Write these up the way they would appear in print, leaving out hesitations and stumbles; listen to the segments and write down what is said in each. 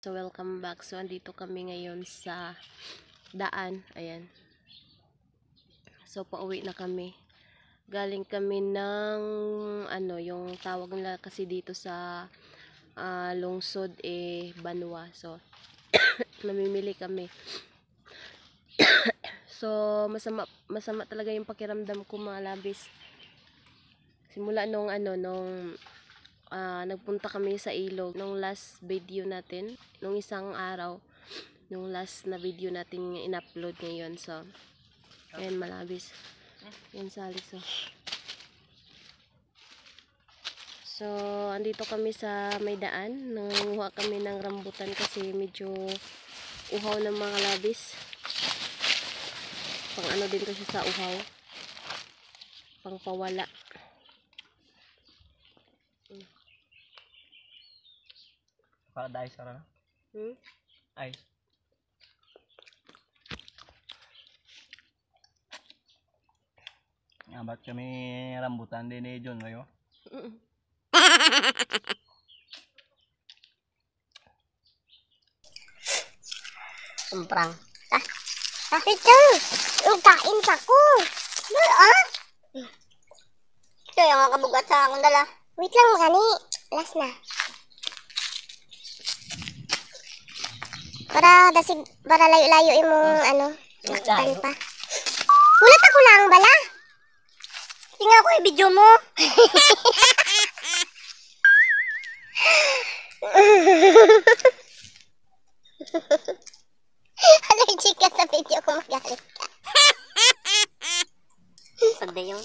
So, welcome back. So, andito kami ngayon sa daan. Ayan. So, pauwi na kami. Galing kami ng, yung tawag nila kasi dito sa lungsod, Banwa. So, namimili kami. So, masama talaga yung pakiramdam ko, mga labis. Simula nung, nagpunta kami sa ilog nung last video natin, nung isang araw, nung last na video natin in-upload ngayon. So, ayan, malabis. Yan sa Alex. So, andito kami sa may daan. Nanguha kami ng rambutan kasi medyo uhaw ng mga labis. Pang ano din to siya sa uhaw. Pang pawala. Para dahil sarang. Ay. Nga ba't kami rambutan din ni John kayo? Umprang. Ito! Kain pa ko! Ito yung mga kabugat sa akong dala. Wait lang magani. Last na. Para layo-layo yung nakatan pa. Ulat ako lang bala. Tingnan ko yung video mo. Allergic ka sa video ko, magalit ka. Pagda yun.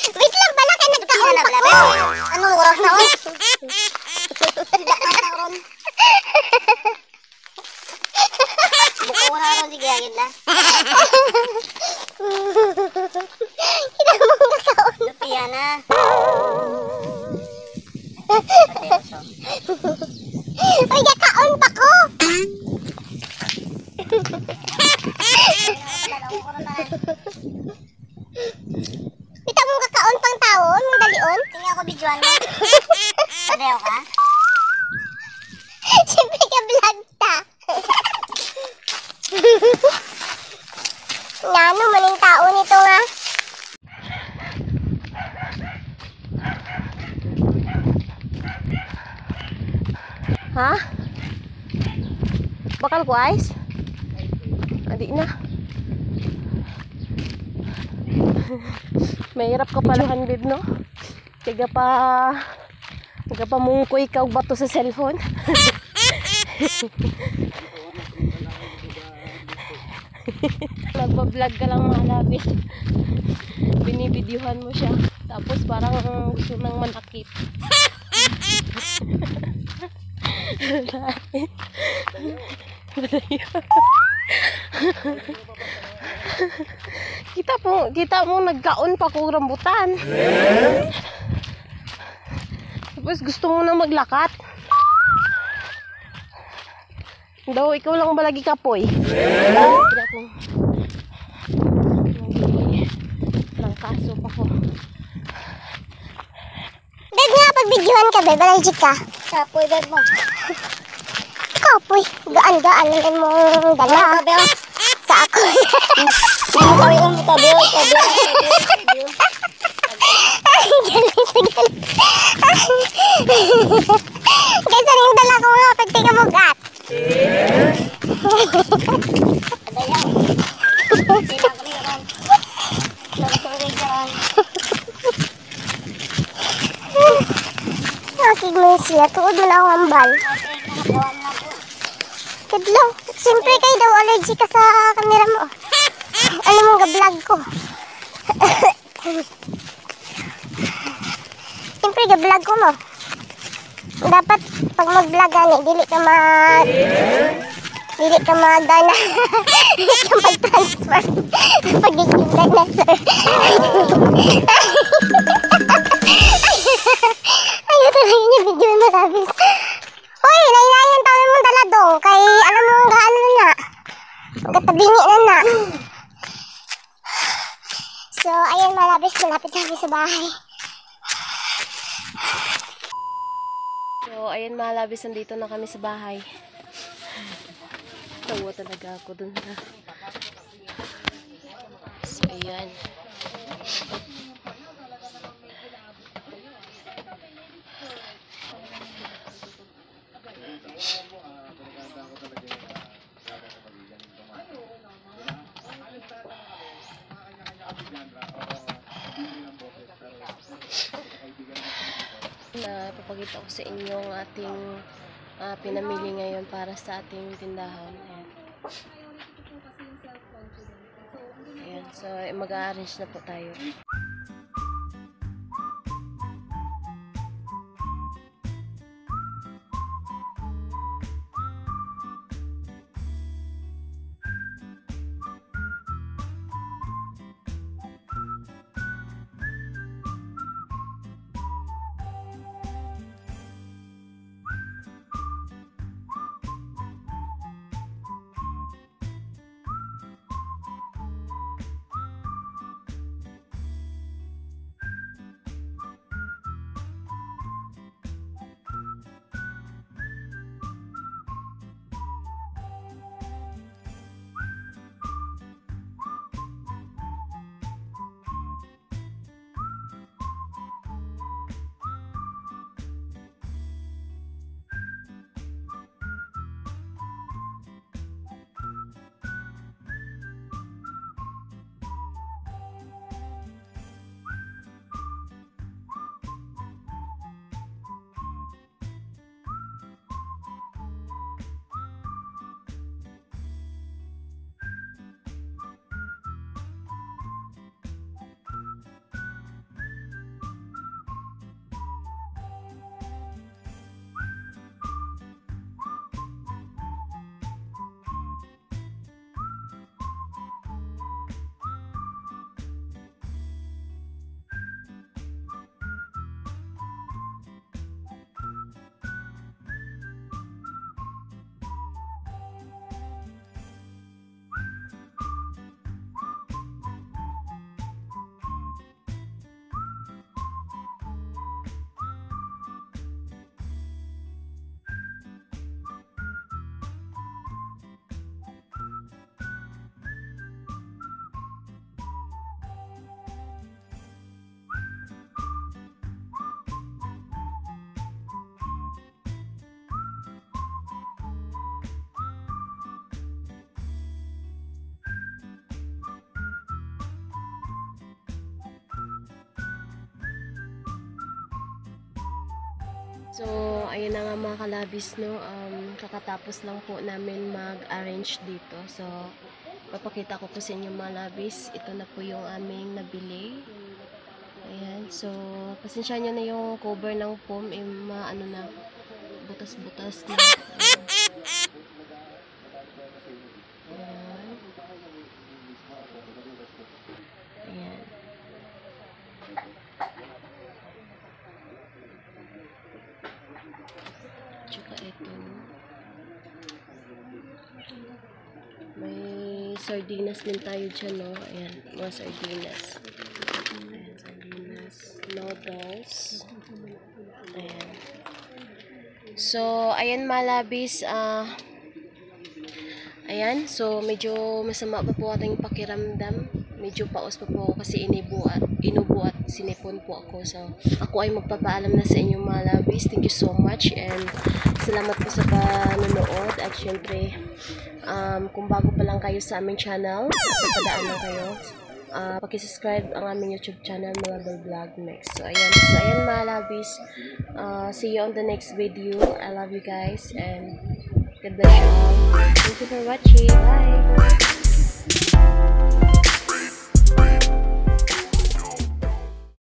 Wait lang bala, kaya nagkaon pa ko. Anong oras na on? Buka wala ron, sige agad na. Kita mo nagkaon. Lupiya na. Ay, nagkaon pa ko. Kita mo kakaon pang taon, mong dalion? Tingnan ako videoan mo. Padayaw ka? Siyempre ka vlog ta. Nano, maning tao nito nga. Ha? Bakal ko ice? Adi na. Mahirap ka pala handid, no? Tiga pa mungkoy ka og bato sa cellphone. Nagpa-vlog ka lang, mga labis. Binibidyohan mo siya. Tapos parang gusto nang manakit. Kita mo nagkaon pa kong rambutan. Tapos gusto mo na maglakat. Daw ikaw lang ba lagi kapoy? Kaya kong kaso pa ko. Beb nga, pag videohan ka, beb, allergic ka. Kapoy, beb mo. Kapoy, gaan-gaan naman mong dala. Sa ako. Sorry, tabi. Ay, galit. Kaysa rin yung dala ko nga, pagtika mo gat. Padayaw. Silang kami ron. Sorry ka ron. Nakig mo siya, tuod mo na ako ambal. Kadlaw, siyempre kayo daw allergic ka sa camera mo. Alam mo nga vlog ko. Siyempre ga vlog ko mo. Dapat pag mag-vlog gani, dili ka mag-dana. Dili ka mag-transfer. Pag-vlog na, sir. Ayaw talaga yung video na labis. Hoy, nainayan tayo mong daladong. Kay alam mo nga ano na. Katabingi na. So, ayan, malapit na kami sa bahay. So, So, ayun mga labis, nandito na kami sa bahay. Tawa talaga ako dun na. So, ayan. Papakita ko sa inyo ang ating pinamili ngayon para sa ating tindahan. Ayan. Ayan. So, mag-a-arrange na po tayo. So, ayun na nga mga kalabis, no? Kakatapos lang po namin mag-arrange dito. So, papakita ko po sa inyo mga labis. Ito na po yung aming nabili. Ayan. So, pasensya nyo na yung cover ng foam. Ano na, butas-butas na. Ayan. Ayan. Tsaka ito. May sardinas din tayo dyan, no? Ayan, mga sardinas. Ayan, sardinas. Noodles. Ayan. So, ayan malabis. Ayan, so medyo masama pa po ating pakiramdam. Medyo paos pa po ako kasi inubo at sinipon po ako. So, ako ay magpapaalam na sa inyo mga labis. Thank you so much and salamat po sa panonood. At syempre, kung bago pa lang kayo sa aming channel, papadaan lang kayo. Pakisubscribe ang aming YouTube channel, Malabal Vlog Next. So, ayan mga labis. See you on the next video. I love you guys and God bless you all. Thank you for watching. Bye!